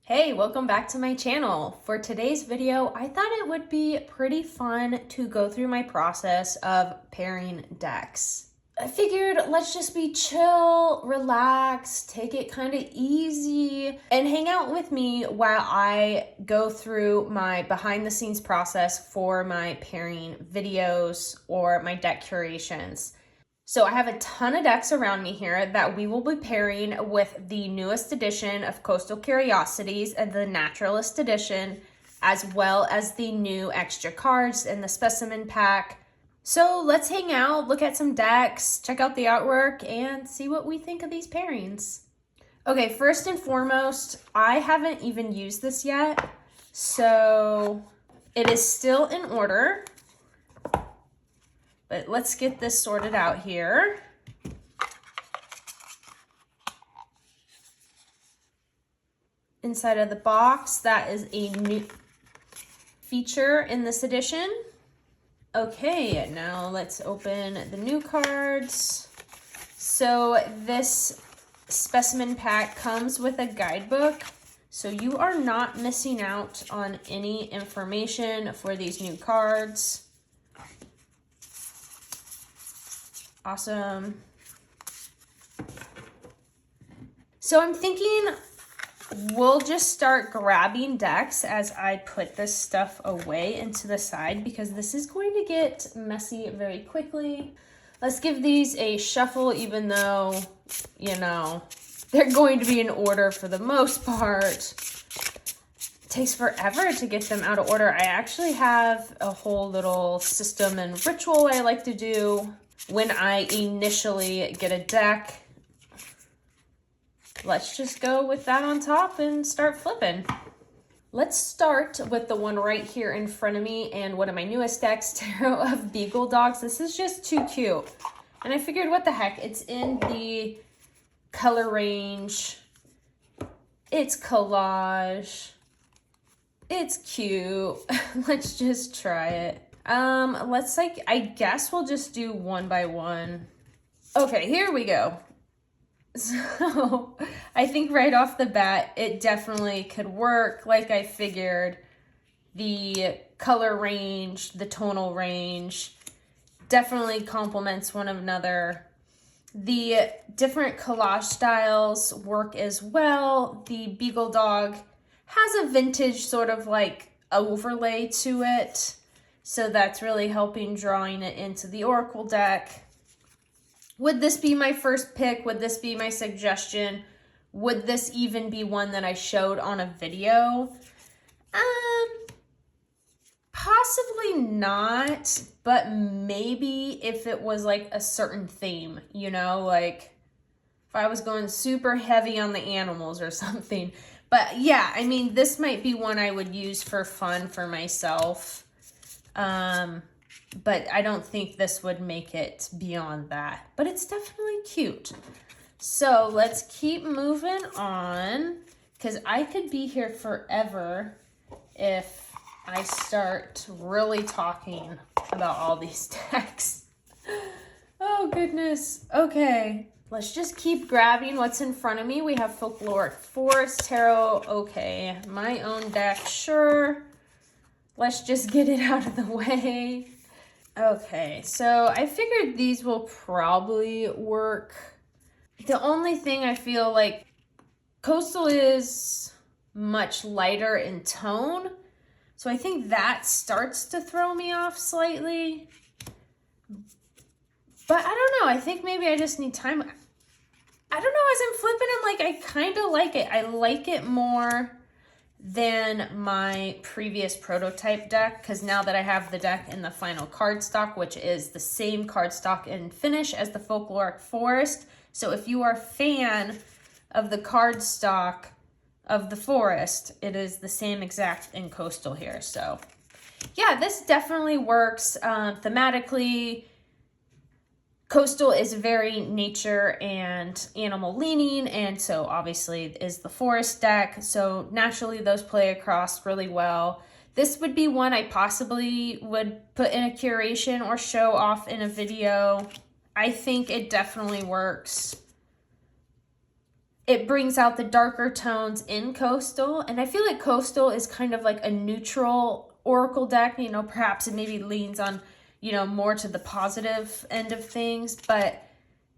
Hey, welcome back to my channel. For today's video, I thought it would be pretty fun to go through my process of pairing decks. I figured let's just be chill, relax, take it kind of easy, and hang out with me while I go through my behind the scenes process for my pairing videos or my deck curations. So I have a ton of decks around me here that we will be pairing with the newest edition of Coastal Curiosities and the Naturalist edition, as well as the new extra cards in the specimen pack. So let's hang out, look at some decks, check out the artwork, and see what we think of these pairings. Okay, first and foremost, I haven't even used this yet, so it is still in order. But let's get this sorted out here. Inside of the box, that is a new feature in this edition. Okay, now let's open the new cards. So this specimen pack comes with a guidebook, so you are not missing out on any information for these new cards. Awesome. So I'm thinking we'll just start grabbing decks as I put this stuff away into the side because this is going to get messy very quickly. Let's give these a shuffle, even though, you know, they're going to be in order for the most part. It takes forever to get them out of order. I actually have a whole little system and ritual I like to do when I initially get a deck. Let's just go with that on top and start flipping. Let's start with the one right here in front of me and one of my newest decks, Tarot of Beagle dogs. This is just too cute. And I figured, what the heck, it's in the color range. It's collage. It's cute. Let's just try it. I guess we'll just do one by one. Okay, here we go. So I think right off the bat, it definitely could work like I figured. The color range, the tonal range definitely complements one another. The different collage styles work as well. The Beagle dog has a vintage sort of like overlay to it. So that's really helping drawing it into the Oracle deck. Would this be my first pick? Would this be my suggestion? Would this even be one that I showed on a video? Possibly not, but maybe if it was like a certain theme, you know, like if I was going super heavy on the animals or something. But yeah, I mean, this might be one I would use for fun for myself. But I don't think this would make it beyond that. But it's definitely cute. So let's keep moving on, because I could be here forever if I start really talking about all these decks. Oh, goodness. Okay. Let's just keep grabbing what's in front of me. We have Folkloric Forest Tarot. Okay. My own deck, sure. Let's just get it out of the way. Okay, so I figured these will probably work. The only thing I feel like Coastal is much lighter in tone, so I think that starts to throw me off slightly. But I don't know, I think maybe I just need time. I don't know, as I'm flipping, I'm like, I kind of like it. I like it more than my previous prototype deck, because now that I have the deck in the final cardstock, which is the same cardstock and finish as the Folkloric Forest. So if you are a fan of the cardstock of the forest, it is the same exact in Coastal here. So yeah, this definitely works thematically. Coastal is very nature and animal leaning, and so obviously is the forest deck, so naturally those play across really well. This would be one I possibly would put in a curation or show off in a video. I think it definitely works. it brings out the darker tones in Coastal. And I feel like Coastal is kind of like a neutral oracle deck. You know, perhaps it maybe leans on, you know, more to the positive end of things, but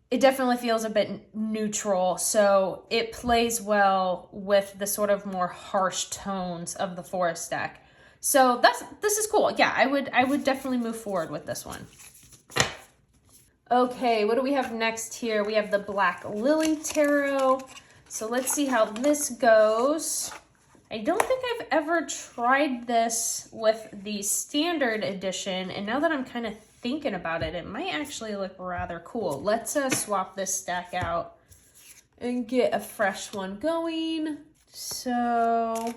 it definitely feels a bit neutral. So it plays well with the sort of more harsh tones of the forest deck. So this is cool. Yeah, I would definitely move forward with this one. Okay, what do we have next here? We have the Black Lily Tarot. So let's see how this goes. I don't think I've ever tried this with the standard edition, and now that I'm kind of thinking about it, it might actually look rather cool. Let's swap this stack out and get a fresh one going. So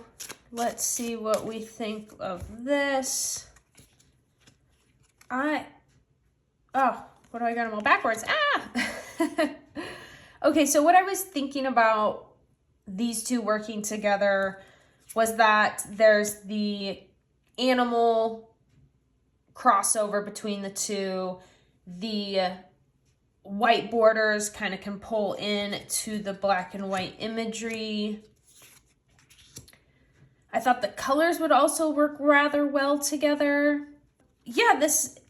let's see what we think of this. Oh, what do I got them all backwards? Ah! Okay, so what I was thinking about these two working together was that there's the animal crossover between the two. The white borders kind of can pull in to the black and white imagery. I thought the colors would also work rather well together. Yeah,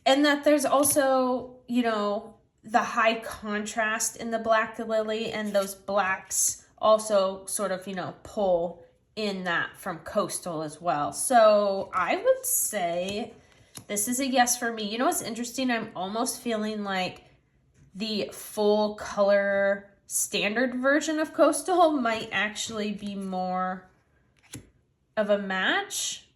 and that there's also, you know, the high contrast in the Black Lily, and those blacks also sort of, you know, pull in that from Coastal as well. So I would say this is a yes for me. You know what's interesting? I'm almost feeling like the full color standard version of Coastal might actually be more of a match.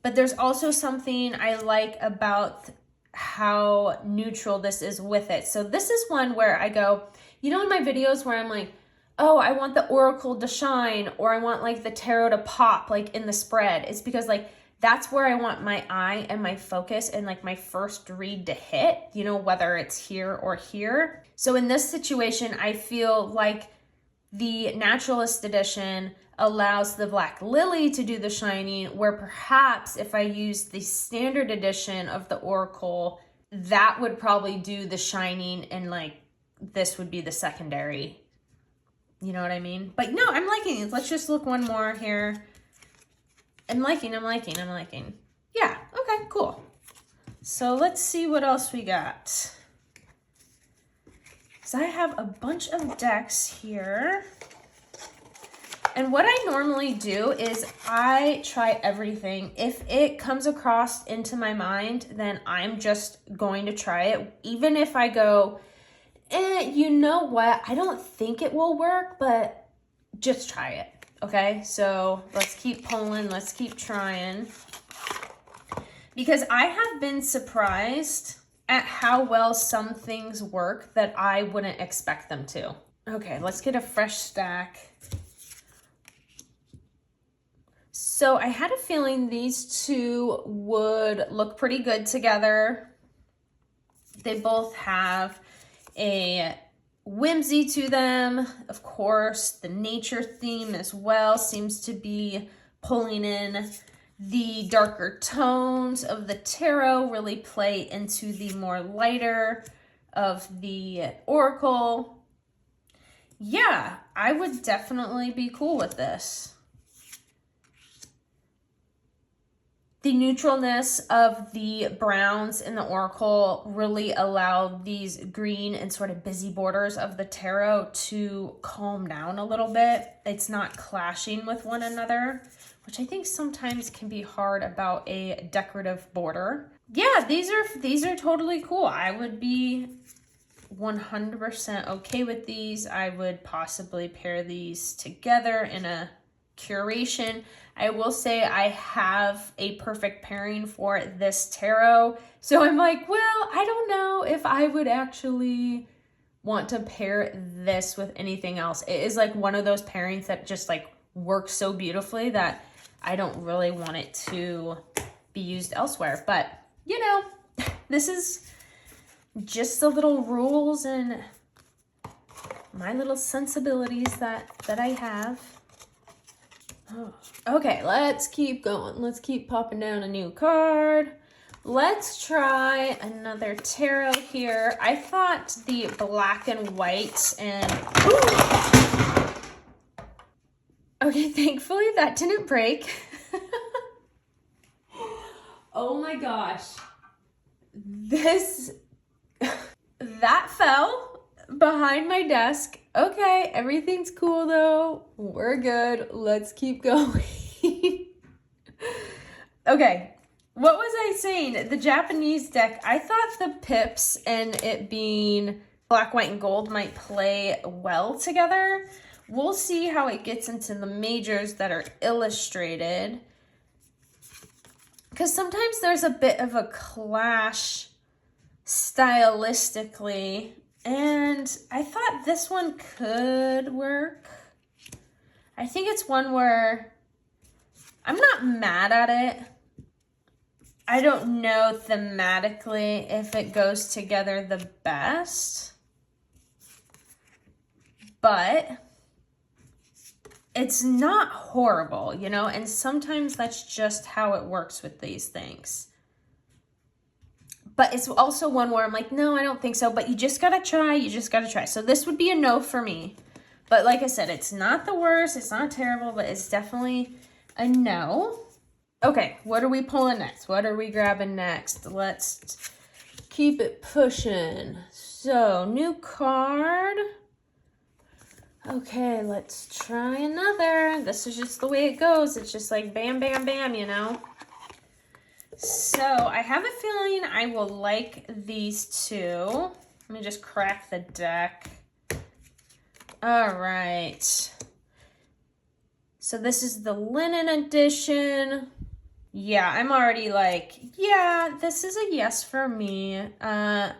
But there's also something I like about how neutral this is with it. So this is one where I go, you know, in my videos where I'm like, oh, I want the oracle to shine, or I want like the tarot to pop like in the spread. It's because like that's where I want my eye and my focus and like my first read to hit, you know, whether it's here or here. So in this situation, I feel like the Naturalist edition allows the Black Lily to do the shining, where perhaps if I use the standard edition of the Oracle, that would probably do the shining, and like this would be the secondary. You know what I mean? But no, I'm liking it. Let's just look one more here. I'm liking. Yeah, okay, cool. So let's see what else we got. So I have a bunch of decks here. And what I normally do is I try everything. If it comes across into my mind, then I'm just going to try it. Even if I go, you know what? I don't think it will work, but just try it. Okay, so let's keep pulling. Let's keep trying. Because I have been surprised at how well some things work that I wouldn't expect them to. Okay, let's get a fresh stack. So I had a feeling these two would look pretty good together. They both have a whimsy to them. Of course, the nature theme as well seems to be pulling in. The darker tones of the tarot really play into the more lighter of the oracle. Yeah, I would definitely be cool with this. The neutralness of the browns in the oracle really allow these green and sort of busy borders of the tarot to calm down a little bit. It's not clashing with one another, which I think sometimes can be hard about a decorative border. Yeah, these are totally cool. I would be 100% okay with these. I would possibly pair these together in a curation. I will say I have a perfect pairing for this tarot. So I'm like, well, I don't know if I would actually want to pair this with anything else. It is like one of those pairings that just like works so beautifully that I don't really want it to be used elsewhere. But, you know, this is just the little rules and my little sensibilities that I have. Oh. Okay, let's keep going. Let's keep popping down a new card. Let's try another tarot here. I thought the black and white and Okay, thankfully that didn't break. Oh my gosh. That fell behind my desk. Okay, everything's cool though. We're good. Let's keep going. Okay, what was I saying? The Japanese deck, I thought the pips and it being black, white, and gold might play well together. We'll see how it gets into the majors that are illustrated. Because sometimes there's a bit of a clash stylistically. And I thought this one could work. I think it's one where I'm not mad at it. I don't know thematically if it goes together the best. But it's not horrible, you know? And sometimes that's just how it works with these things. But it's also one where I'm like, no, I don't think so. But you just gotta try. You just gotta try. So this would be a no for me. But like I said, it's not the worst. It's not terrible, but it's definitely a no. Okay, what are we pulling next? What are we grabbing next? Let's keep it pushing. So, new card. Okay, let's try another. This is just the way it goes. It's just like bam, bam, bam, you know? So, I have a feeling I will like these two. Let me just crack the deck. All right. So, this is the linen edition. Yeah, I'm already like, yeah, this is a yes for me. The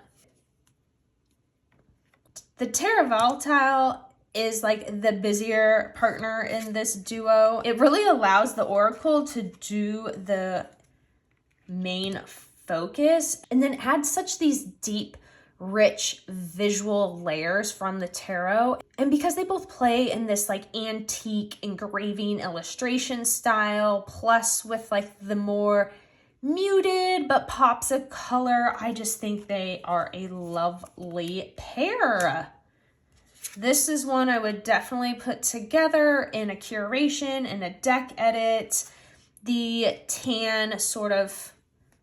Terra Volatile is like the busier partner in this duo. It really allows the Oracle to do the main focus and then add such these deep, rich visual layers from the tarot. And because they both play in this like antique engraving illustration style, plus with like the more muted but pops of color, I just think they are a lovely pair. This is one I would definitely put together in a curation, in a deck edit. The tan sort of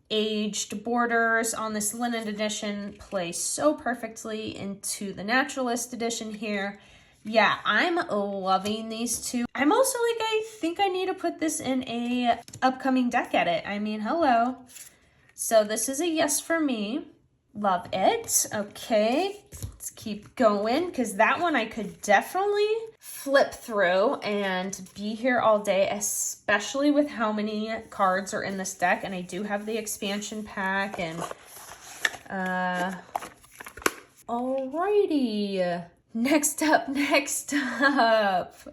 aged borders on this linen edition play so perfectly into the Naturalist edition here. Yeah, I'm loving these two. I'm also like, I think I need to put this in a upcoming deck edit. I mean, hello. So this is a yes for me. Love it. Okay, let's keep going because that one I could definitely flip through and be here all day, especially with how many cards are in this deck. And I do have the expansion pack and alrighty. Next up,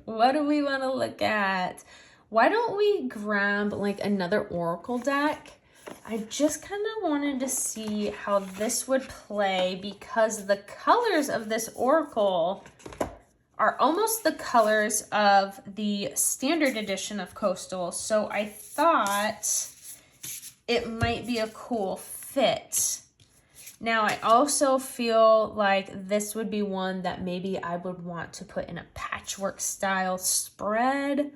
what do we want to look at? Why don't we grab like another Oracle deck? I just kind of wanted to see how this would play because the colors of this Oracle are almost the colors of the standard edition of Coastal. So I thought it might be a cool fit. Now, I also feel like this would be one that maybe I would want to put in a patchwork style spread.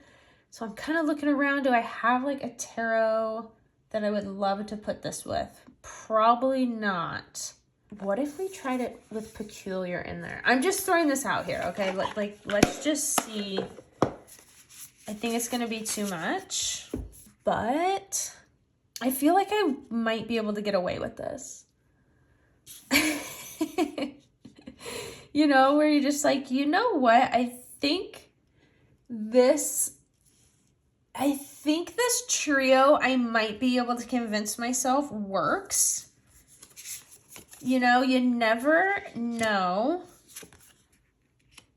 So I'm kind of looking around. Do I have like a tarot that I would love to put this with? Probably not. What if we tried it with Peculiar in there? I'm just throwing this out here, okay? Let's just see. I think it's gonna be too much, but I feel like I might be able to get away with this. You know, where you're just like, you know what? I think this trio, I might be able to convince myself works. You know, you never know.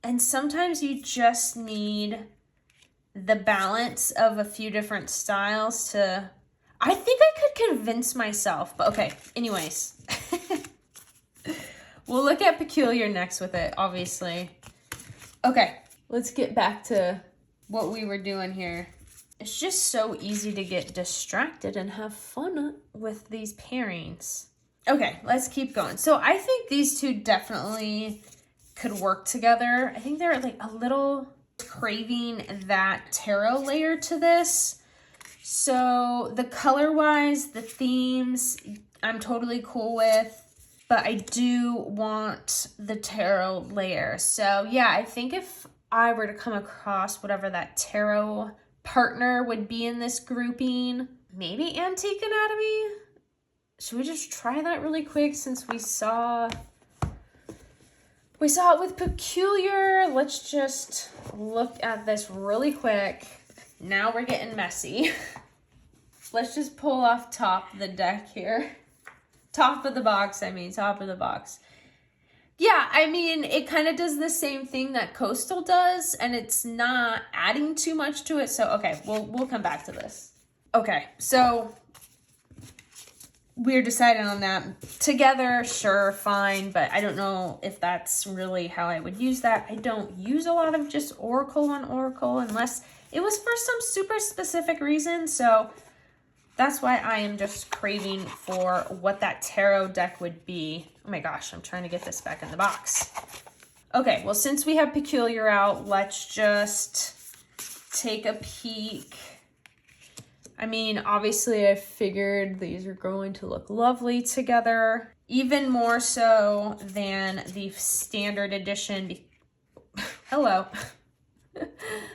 And sometimes you just need the balance of a few different styles to... I think I could convince myself, but okay, anyways. We'll look at Peculiar next with it, obviously. Okay, let's get back to what we were doing here. It's just so easy to get distracted and have fun with these pairings. Okay, let's keep going. So I think these two definitely could work together. I think they're like a little Craving that tarot layer to this. So the color wise, the themes, I'm totally cool with, but I do want the tarot layer. So yeah, I think if I were to come across whatever that tarot partner would be in this grouping, maybe Antique Anatomy. Should we just try that really quick since we saw it with Peculiar? Let's just look at this really quick. Now we're getting messy. Let's just pull off top of the deck here. Top of the box, top of the box. Yeah, I mean, it kind of does the same thing that Coastal does, and it's not adding too much to it. So, okay, we'll come back to this. Okay, so we're deciding on that. Together, sure, fine, but I don't know if that's really how I would use that. I don't use a lot of just Oracle on Oracle unless it was for some super specific reason, so that's why I am just craving for what that tarot deck would be. Oh my gosh, I'm trying to get this back in the box. Okay, well, since we have Peculiar out, let's just take a peek. I mean, obviously I figured these are going to look lovely together, even more so than the standard edition. Hello.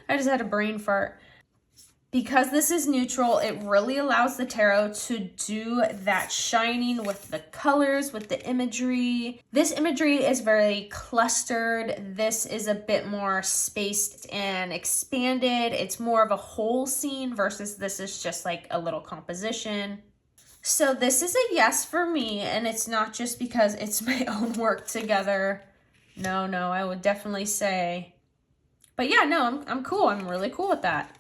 I just had a brain fart. Because this is neutral, it really allows the tarot to do that shining with the colors, with the imagery. This imagery is very clustered. This is a bit more spaced and expanded. It's more of a whole scene versus this is just like a little composition. So this is a yes for me, and it's not just because it's my own work together. No, I would definitely say. But yeah, no, I'm cool. I'm really cool with that.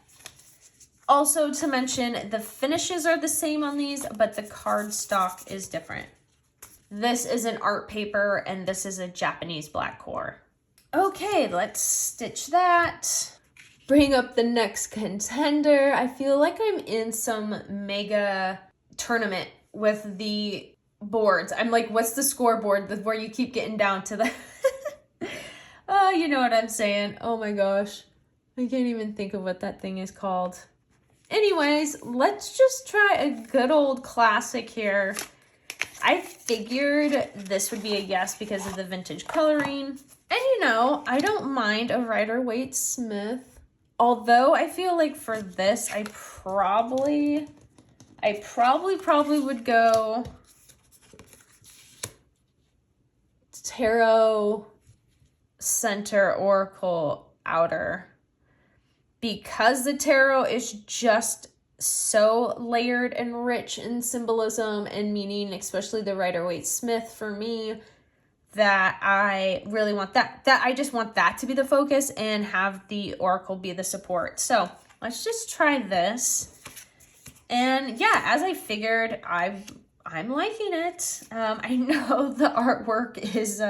Also to mention, the finishes are the same on these, but the cardstock is different. This is an art paper, and this is a Japanese black core. Okay, let's stitch that. Bring up the next contender. I feel like I'm in some mega tournament with the boards. I'm like, what's the scoreboard where you keep getting down to the... Oh, you know what I'm saying. Oh my gosh. I can't even think of what that thing is called. Anyways, let's just try a good old classic here. I figured this would be a yes because of the vintage coloring. And you know, I don't mind a Rider-Waite Smith. Although I feel like for this, I probably would go Tarot Center Oracle Outer. Because the tarot is just so layered and rich in symbolism and meaning, especially the Rider-Waite Smith for me, that I really want that I just want that to be the focus and have the Oracle be the support. So let's just try this. And yeah, as I figured, I'm liking it. I know the artwork is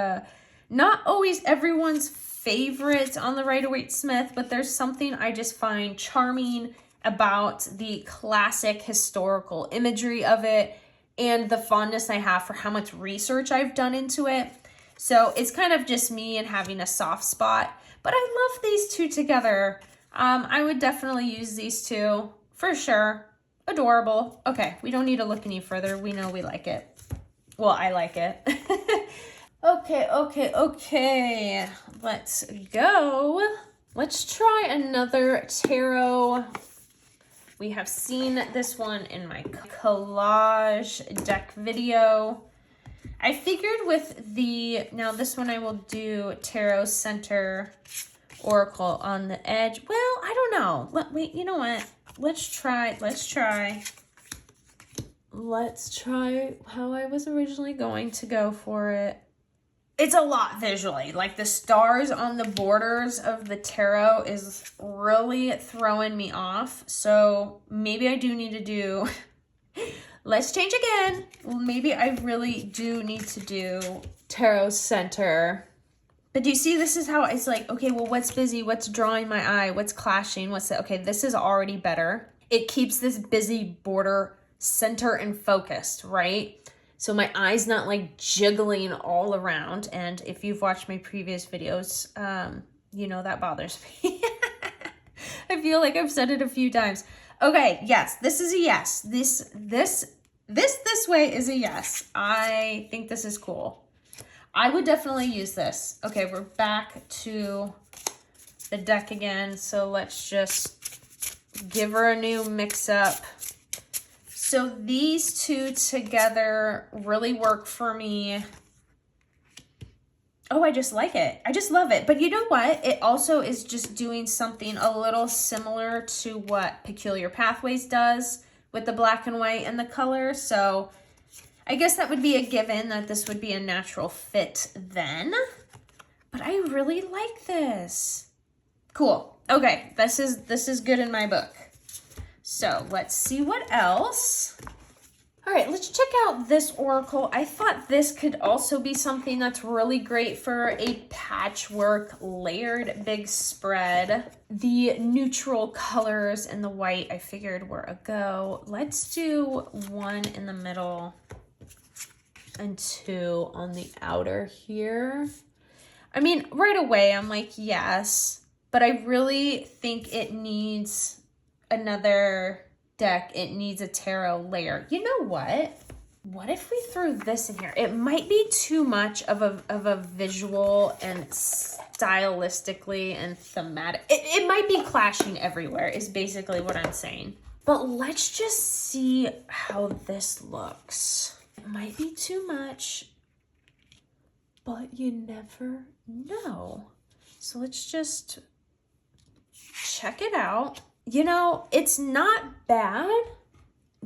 not always everyone's favorite on the Rider-Waite Smith, but there's something I just find charming about the classic historical imagery of it and the fondness I have for how much research I've done into it. So it's kind of just me and having a soft spot, but I love these two together. I would definitely use these two for sure. Adorable. Okay, we don't need to look any further. We know we like it. Well, I like it. Okay. Let's go. Let's try another tarot. We have seen this one in my collage deck video. I figured with now this one I will do Tarot Center Oracle on the edge. Well, I don't know. Wait, you know what? Let's try how I was originally going to go for it. It's a lot visually. Like the stars on the borders of the tarot is really throwing me off. So maybe I do need to do, let's change again. Maybe I really do need to do Tarot Center. But do you see, this is how it's like, okay, well, what's busy? What's drawing my eye? What's clashing? Okay, this is already better. It keeps this busy border center and focused, right? So my eye's not like jiggling all around. And if you've watched my previous videos, you know that bothers me. I feel like I've said it a few times. Okay, yes, this is a yes. This way is a yes. I think this is cool. I would definitely use this. Okay, we're back to the deck again. So let's just give her a new mix up. So these two together really work for me. Oh, I just like it. I just love it. But you know what? It also is just doing something a little similar to what Peculiar Pathways does with the black and white and the color. So I guess that would be a given that this would be a natural fit then. But I really like this. Cool. Okay, this is good in my book. So let's see what else. All right, let's check out this oracle. I thought this could also be something that's really great for a patchwork layered big spread. The neutral colors and the white I figured were a go. Let's do one in the middle and two on the outer here. I mean, right away I'm like, yes, but I really think it needs another deck. It needs a tarot layer. You know what? What if we threw this in here? It might be too much of a visual and stylistically and thematic. It might be clashing everywhere is basically what I'm saying. But let's just see how this looks. It might be too much, but you never know. So let's just check it out. You know, it's not bad.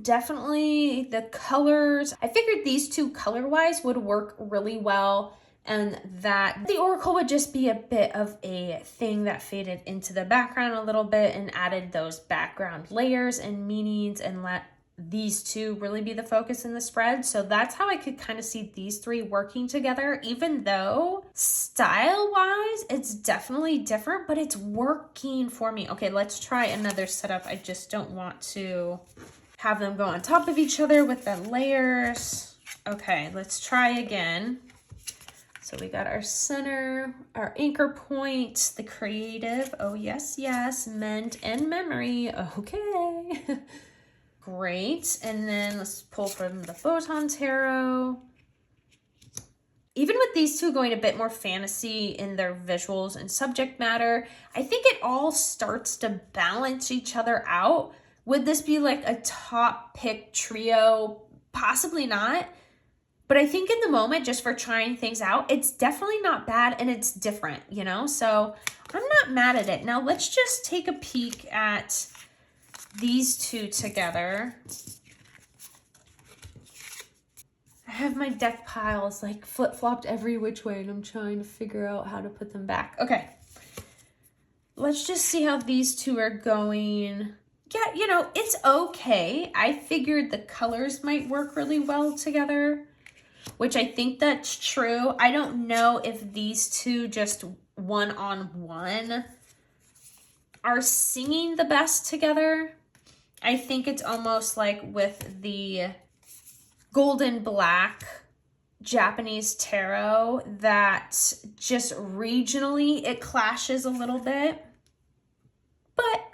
Definitely the colors. I figured these two color-wise would work really well, and that the oracle would just be a bit of a thing that faded into the background a little bit and added those background layers and meanings and let these two really be the focus in the spread. So that's how I could kind of see these three working together, even though style-wise it's definitely different, but it's working for me. Okay, let's try another setup. I just don't want to have them go on top of each other with the layers. Okay, let's try again. So we got our center, our anchor point, the creative. Oh, yes, yes. Mend and memory. Okay. Great. And then let's pull from the Botan Tarot. Even with these two going a bit more fantasy in their visuals and subject matter, I think it all starts to balance each other out. Would this be like a top pick trio? Possibly not. But I think in the moment, just for trying things out, it's definitely not bad and it's different, you know? So I'm not mad at it. Now let's just take a peek at these two together. I have my deck piles like flip-flopped every which way and I'm trying to figure out how to put them back. Okay. Let's just see how these two are going. Yeah, you know, it's okay. I figured the colors might work really well together, which I think that's true. I don't know if these two just one-on-one are singing the best together. I think it's almost like with the golden black Japanese tarot that just regionally it clashes a little bit, but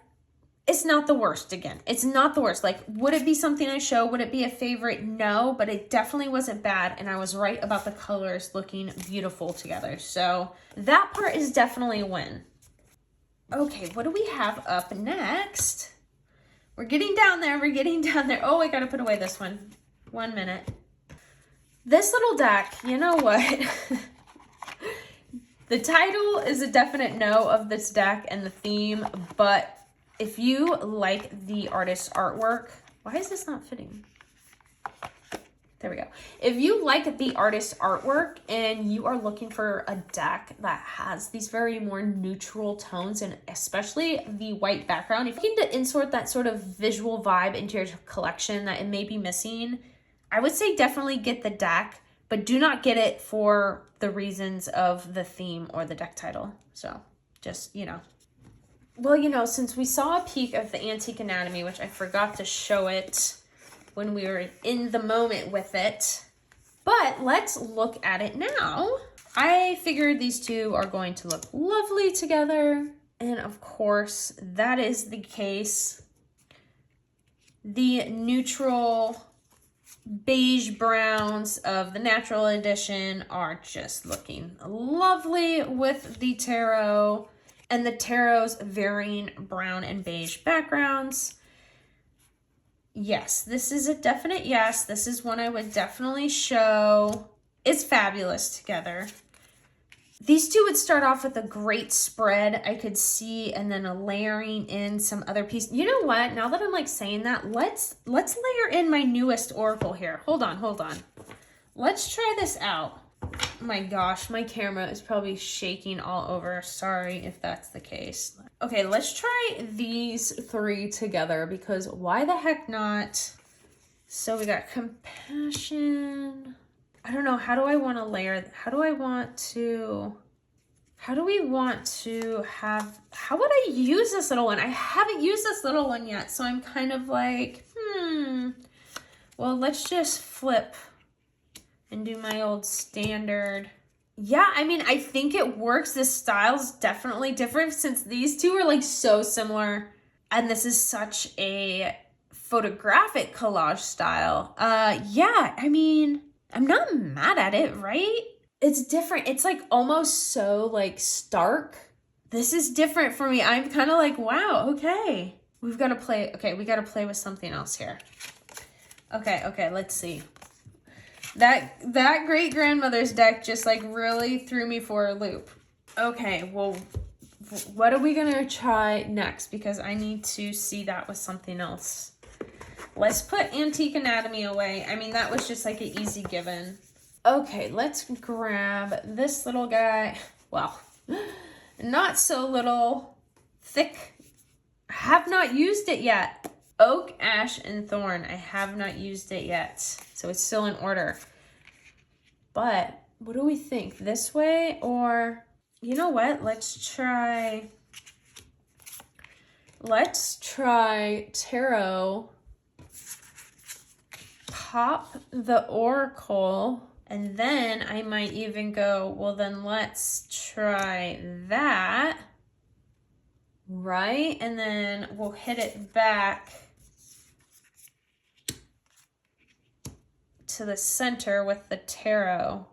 it's not the worst. Again, it's not the worst. Like, would it be something I show? Would it be a favorite? No, but it definitely wasn't bad. And I was right about the colors looking beautiful together. So that part is definitely a win. Okay, what do we have up next? We're getting down there. We're getting down there. Oh, I got to put away this one. 1 minute. This little deck, you know what? The title is a definite no of this deck and the theme, but if you like the artist's artwork, why is this not fitting? There we go. If you like the artist's artwork and you are looking for a deck that has these very more neutral tones and especially the white background, if you need to insert that sort of visual vibe into your collection that it may be missing, I would say definitely get the deck, but do not get it for the reasons of the theme or the deck title. So just, you know. Well, you know, since we saw a peek of the Antique Anatomy, which I forgot to show it when we were in the moment with it, but let's look at it now. I figured these two are going to look lovely together. And of course, that is the case. The neutral beige browns of the natural edition are just looking lovely with the tarot, and the tarot's varying brown and beige backgrounds. Yes, this is a definite yes. This is one I would definitely show. It's fabulous together. These two would start off with a great spread I could see, and then a layering in some other piece. You know what? Now that I'm like saying that, let's layer in my newest oracle here. Hold on. Let's try this out. Oh my gosh, my camera is probably shaking all over. Sorry if that's the case. Okay, let's try these three together because why the heck not? So we got compassion. I don't know. How do I want to layer? How do we want to have, how would I use this little one? I haven't used this little one yet. So I'm kind of like, well, let's just flip and do my old standard. Yeah, I mean, I think it works. This style's definitely different since these two are like so similar. And this is such a photographic collage style. Yeah, I mean, I'm not mad at it, right? It's different. It's like almost so like stark. This is different for me. I'm kind of like, wow, okay. We've got to play. Okay, we got to play with something else here. Okay, let's see. That great grandmother's deck just like really threw me for a loop. Okay, well, what are we going to try next? Because I need to see that with something else. Let's put Antique Anatomy away. I mean, that was just like an easy given. Okay, let's grab this little guy. Well, not so little, thick. Have not used it yet. Oak, Ash, and Thorn. I have not used it yet. So it's still in order. But what do we think? This way or, you know what? Let's try Tarot. Pop the Oracle, and then I might even go, well, then let's try that, right? And then we'll hit it back to the center with the tarot.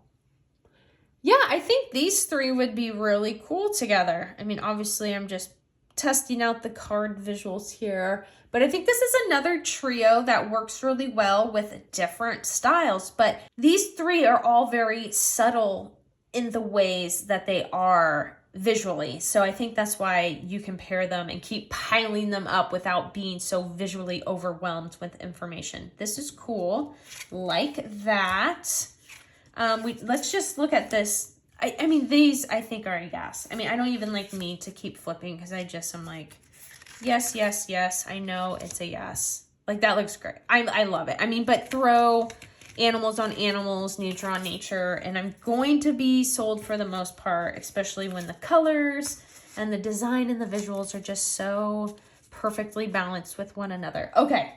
Yeah, I think these three would be really cool together. I mean, obviously, I'm just testing out the card visuals here. But I think this is another trio that works really well with different styles. But these three are all very subtle in the ways that they are visually. So I think that's why you can pair them and keep piling them up without being so visually overwhelmed with information. This is cool. Like that. Let's just look at this. I mean, these I think are a yes. I mean, I don't even like need to keep flipping because I just am like, yes, yes, yes. I know it's a yes. Like, that looks great. I love it. I mean, but throw animals on animals, nature on nature, and I'm going to be sold for the most part, especially when the colors and the design and the visuals are just so perfectly balanced with one another. Okay,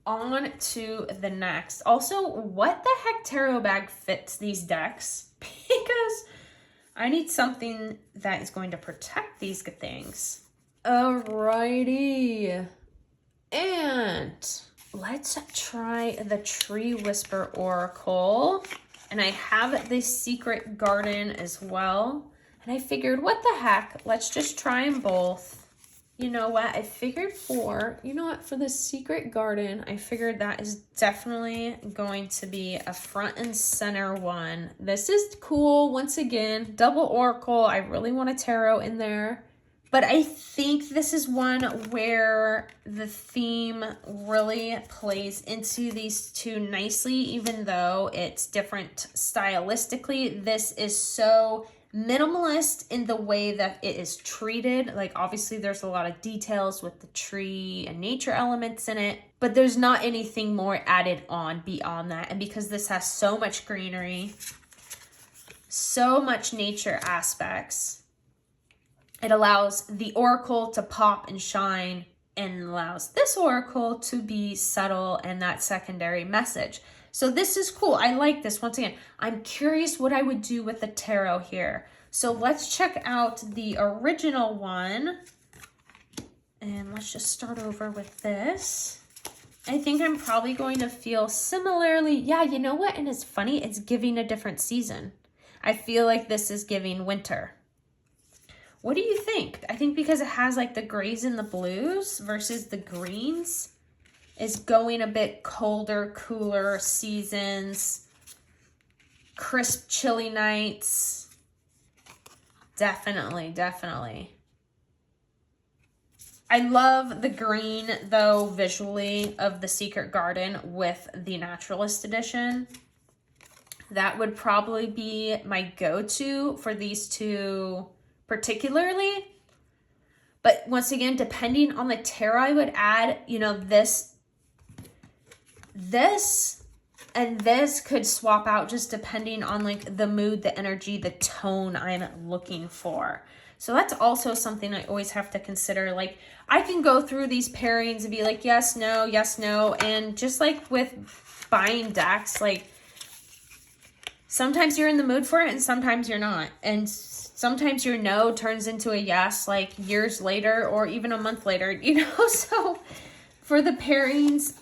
on to the next. Also, what the heck tarot bag fits these decks? Because I need something that is going to protect these good things. Alrighty, and let's try the Tree Whisper Oracle. And I have the Secret Garden as well. And I figured, what the heck? Let's just try them both. You know what? I figured for the Secret Garden, I figured that is definitely going to be a front and center one. This is cool. Once again, double Oracle. I really want a tarot in there. But I think this is one where the theme really plays into these two nicely, even though it's different stylistically. This is so minimalist in the way that it is treated. Like, obviously there's a lot of details with the tree and nature elements in it, but there's not anything more added on beyond that. And because this has so much greenery, so much nature aspects, it allows the oracle to pop and shine and allows this oracle to be subtle and that secondary message. So this is cool. I like this. Once again, I'm curious what I would do with the tarot here. So let's check out the original one. And let's just start over with this. I think I'm probably going to feel similarly. Yeah, you know what? And it's funny, it's giving a different season. I feel like this is giving winter. What do you think? I think because it has like the grays and the blues versus the greens, is going a bit colder, cooler seasons, crisp, chilly nights. Definitely, definitely. I love the green, though, visually of the Secret Garden with the Naturalist edition. That would probably be my go-to for these two particularly. But once again, depending on the Terra, I would add, you know, this, and this could swap out just depending on like the mood, the energy, the tone I'm looking for. So that's also something I always have to consider. Like, I can go through these pairings and be like, yes, no, yes, no. And just like with buying decks, like sometimes you're in the mood for it and sometimes you're not. And sometimes your no turns into a yes, like years later or even a month later, you know? So for the pairings,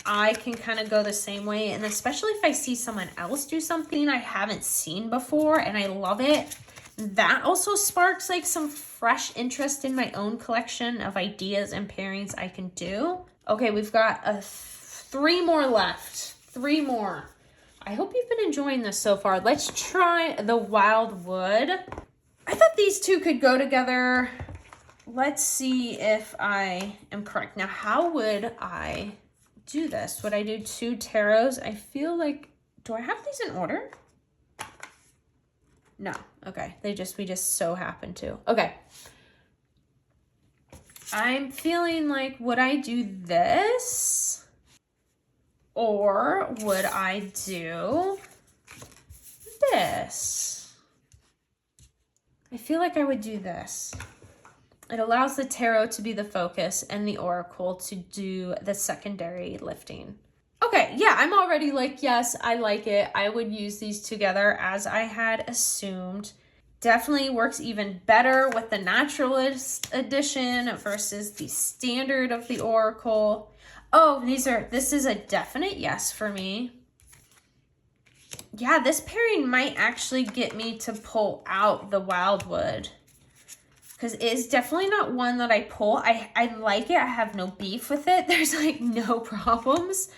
I can kind of go the same way. And especially if I see someone else do something I haven't seen before and I love it, that also sparks like some fresh interest in my own collection of ideas and pairings I can do. Okay, we've got 3 more left. 3 more. I hope you've been enjoying this so far. Let's try the Wildwood. I thought these two could go together. Let's see if I am correct. Now, how would I do this? Would I do 2 tarots? I feel like, do I have these in order? No. Okay. We just so happen to. Okay. I'm feeling like, would I do this? Or would I do this? I feel like I would do this. It allows the tarot to be the focus and the oracle to do the secondary lifting. Okay, yeah, I'm already like, yes, I like it. I would use these together as I had assumed. Definitely works even better with the Naturalist edition versus the standard of the oracle. Oh, this is a definite yes for me. Yeah, this pairing might actually get me to pull out the Wildwood. Because it is definitely not one that I pull. I like it. I have no beef with it. There's like no problems.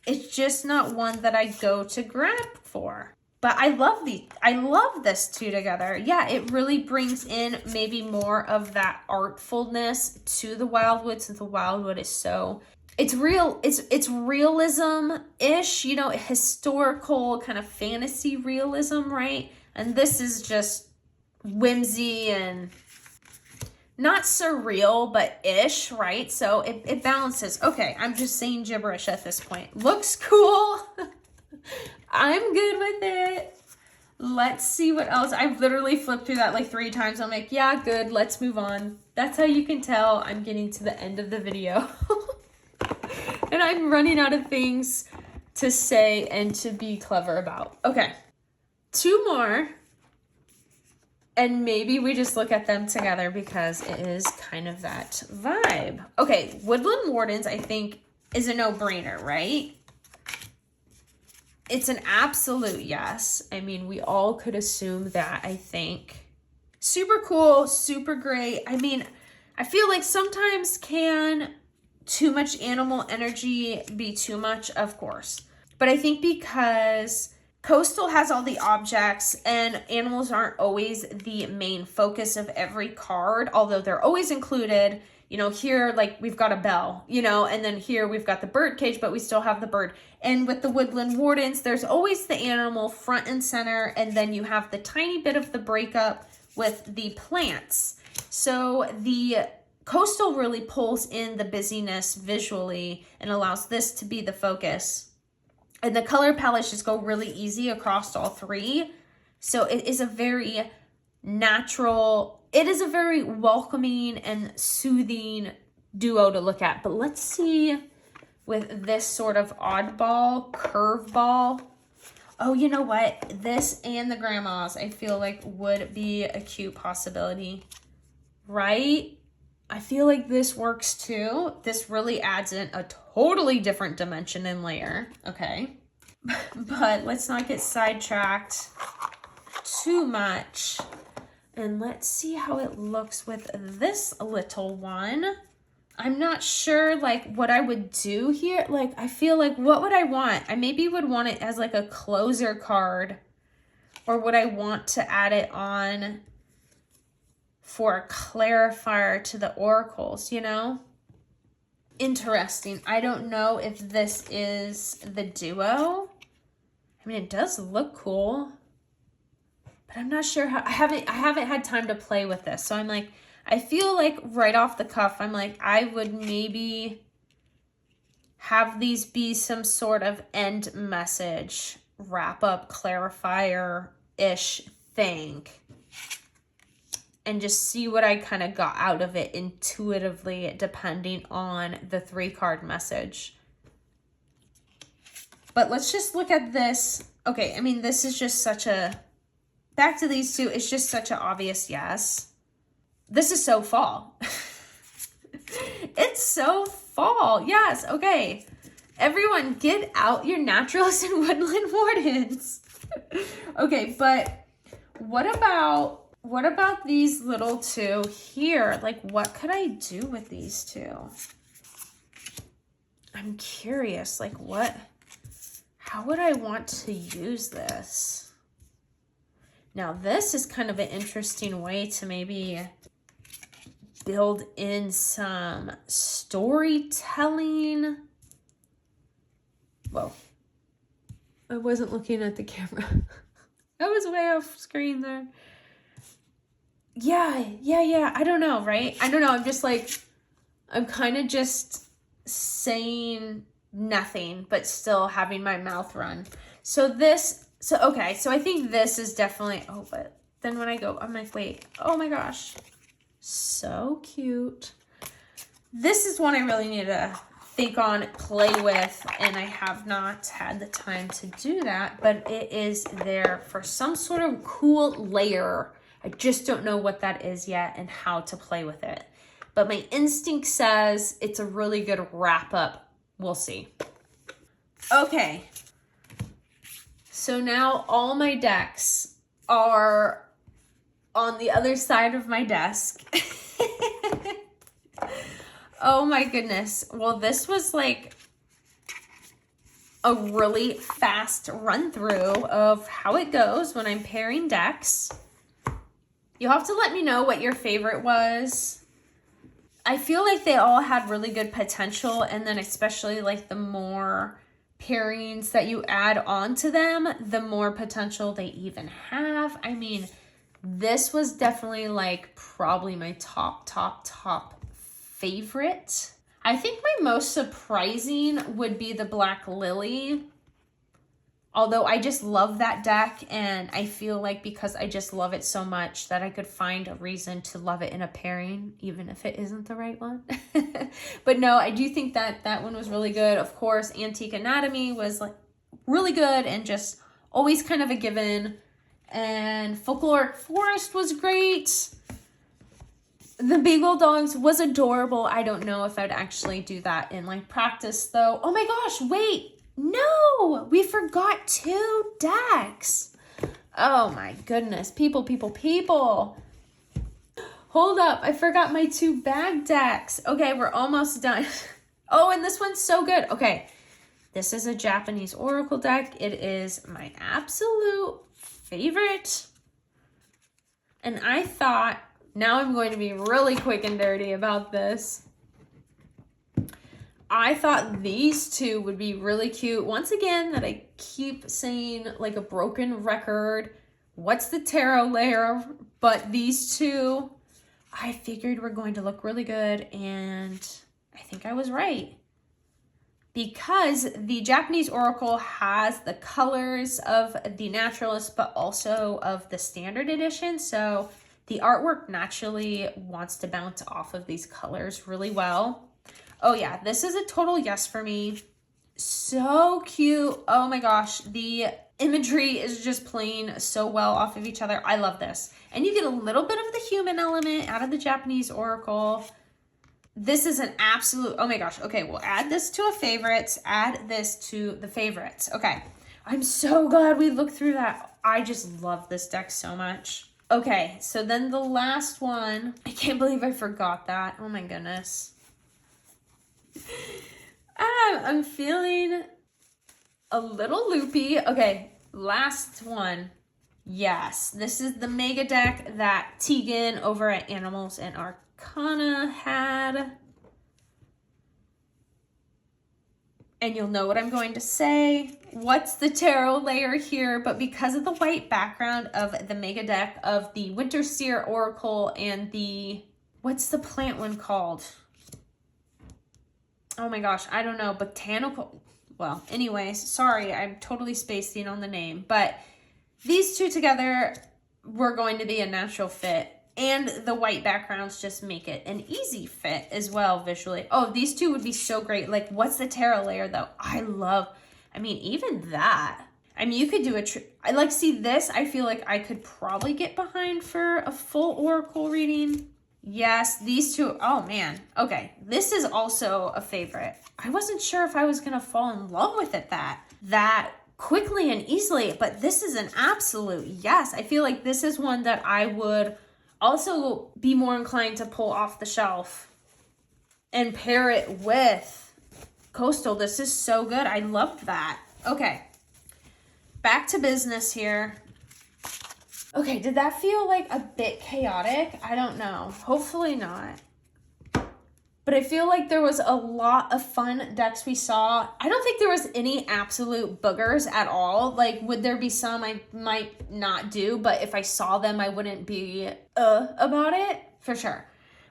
It's just not one that I go to grab for. But I love this two together. Yeah, it really brings in maybe more of that artfulness to the Wildwood, since the Wildwood is so, it's real, it's realism-ish, you know, historical kind of fantasy realism, right? And this is just whimsy and not surreal, but ish, right? So it balances. Okay, I'm just saying gibberish at this point. Looks cool. I'm good with it. Let's see what else. I've literally flipped through that like 3 times. I'm like, yeah, good. Let's move on. That's how you can tell I'm getting to the end of the video. And I'm running out of things to say and to be clever about. Okay, 2 more. And maybe we just look at them together because it is kind of that vibe. Okay, Woodland Wardens, I think, is a no-brainer, right? It's an absolute yes. I mean, we all could assume that, I think. Super cool, super great. I mean, I feel like sometimes can too much animal energy be too much? Of course. But I think because Coastal has all the objects and animals aren't always the main focus of every card, although they're always included. You know, here, like, we've got a bell, you know, and then here we've got the bird cage, but we still have the bird. And with the Woodland Wardens, there's always the animal front and center, and then you have the tiny bit of the breakup with the plants. So the Coastal really pulls in the busyness visually and allows this to be the focus. And the color palettes just go really easy across all 3. So it is a very natural, it is a very welcoming and soothing duo to look at. But let's see with this sort of oddball, curveball. Oh, you know what? This and the grandmas, I feel like would be a cute possibility, right? I feel like this works too. This really adds in a totally different dimension and layer. Okay. But let's not get sidetracked too much. And let's see how it looks with this little one. I'm not sure like what I would do here. Like, I feel like, what would I want? I maybe would want it as like a closer card, or would I want to add it on for a clarifier to the oracles, you know? Interesting. I don't know if this is the duo. I mean, it does look cool, but I'm not sure how. I haven't had time to play with this. So I'm like, I feel like right off the cuff, I'm like, I would maybe have these be some sort of end message, wrap up, clarifier-ish thing, and just see what I kind of got out of it intuitively, depending on the 3-card message. But let's just look at this. Okay, I mean, this is just such a, back to these two, it's just such an obvious yes. This is so fall. It's so fall. Yes, okay. Everyone, get out your Naturalist and Woodland Wardens. Okay, but what about these little two here? Like, what could I do with these two? I'm curious, like how would I want to use this? Now, this is kind of an interesting way to maybe build in some storytelling. Whoa. I wasn't looking at the camera. I was way off screen there. Yeah. I don't know, right? I don't know. I'm just like, I'm kind of just saying nothing, but still having my mouth run. Okay, so I think this is definitely, oh, but then when I go, I'm like, wait, oh my gosh, so cute. This is one I really need to think on, play with, and I have not had the time to do that, but it is there for some sort of cool layer. I just don't know what that is yet and how to play with it. But my instinct says it's a really good wrap up. We'll see. Okay. So now all my decks are on the other side of my desk. Oh my goodness. Well, this was like a really fast run through of how it goes when I'm pairing decks. You'll have to let me know what your favorite was. I feel like they all had really good potential, and then especially like the more pairings that you add on to them, the more potential they even have. I mean, this was definitely like probably my top favorite. I think my most surprising would be the Black Lily. Although I just love that deck, and I feel like because I just love it so much that I could find a reason to love it in a pairing, even if it isn't the right one. But no, I do think that that one was really good. Of course, Antique Anatomy was like really good and just always kind of a given. And Folkloric Forest was great. The Beagle Dogs was adorable. I don't know if I'd actually do that in like practice though. Oh my gosh, wait. No, we forgot 2 decks. Oh my goodness. People. Hold up. I forgot my 2 bag decks. Okay, we're almost done. Oh, and this one's so good. Okay, this is a Japanese Oracle deck. It is my absolute favorite. And I thought, now I'm going to be really quick and dirty about this. I thought these 2 would be really cute. Once again, that I keep saying like a broken record. What's the tarot layer? But these 2, I figured were going to look really good. And I think I was right. Because the Japanese Oracle has the colors of the Naturalist, but also of the standard edition. So the artwork naturally wants to bounce off of these colors really well. Oh yeah, this is a total yes for me. So cute. Oh my gosh, the imagery is just playing so well off of each other. I love this. And you get a little bit of the human element out of the Japanese Oracle. This is an absolute, oh my gosh. Okay, we'll add this to a favorites, add this to the favorites. Okay, I'm so glad we looked through that. I just love this deck so much. Okay, so then the last one, I can't believe I forgot that. Oh my goodness. I'm feeling a little loopy. Okay, last one. Yes, this is the mega deck that Tegan over at Animals and Arcana had. And you'll know what I'm going to say. What's the tarot layer here? But because of the white background of the mega deck of the Winterseer Oracle and the, what's the plant one called? Oh my gosh, I don't know. Botanical. Well, anyways, sorry, I'm totally spacing on the name. But these two together were going to be a natural fit. And the white backgrounds just make it an easy fit as well visually. Oh, these two would be so great. Like, what's the tarot layer though? I love, I mean, even that. I mean, you could do I like, see this, I feel like I could probably get behind for a full oracle reading. Yes, these two, oh man. Okay, this is also a favorite. I wasn't sure if I was gonna fall in love with it that quickly and easily, but this is an absolute yes. I feel like this is one that I would also be more inclined to pull off the shelf and pair it with Coastal. This is so good. I loved that. Okay, back to business here. Okay, did that feel like a bit chaotic? I don't know. Hopefully not. But I feel like there was a lot of fun decks we saw. I don't think there was any absolute boogers at all. Like, would there be some I might not do, but if I saw them, I wouldn't be about it? For sure.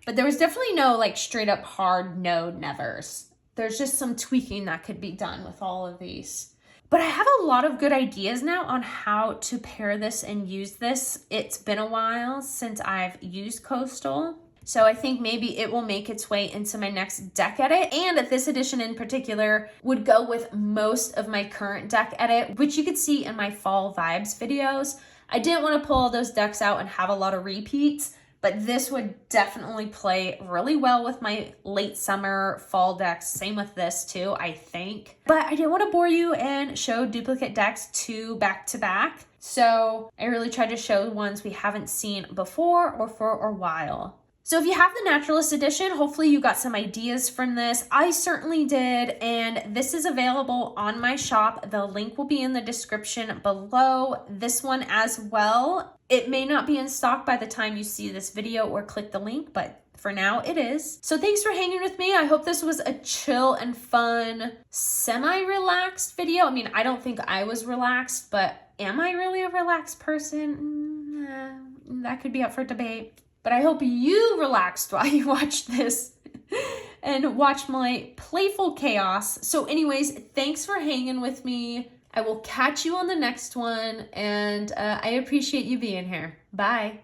But there was definitely no, like, straight up hard no nevers. There's just some tweaking that could be done with all of these. But I have a lot of good ideas now on how to pair this and use this. It's been a while since I've used Coastal. So I think maybe it will make its way into my next deck edit. And this edition in particular would go with most of my current deck edit, which you could see in my fall vibes videos. I didn't want to pull all those decks out and have a lot of repeats, but this would definitely play really well with my late summer fall decks. Same with this too, I think. But I didn't want to bore you and show duplicate decks two back to back. So I really tried to show ones we haven't seen before or for a while. So if you have the Naturalist edition, hopefully you got some ideas from this. I certainly did, and this is available on my shop. The link will be in the description below. This one as well. It may not be in stock by the time you see this video or click the link, but for now it is. So thanks for hanging with me. I hope this was a chill and fun, semi-relaxed video. I mean, I don't think I was relaxed, but am I really a relaxed person? That could be up for debate. But I hope you relaxed while you watched this and watched my playful chaos. So anyways, thanks for hanging with me. I will catch you on the next one, and I appreciate you being here. Bye.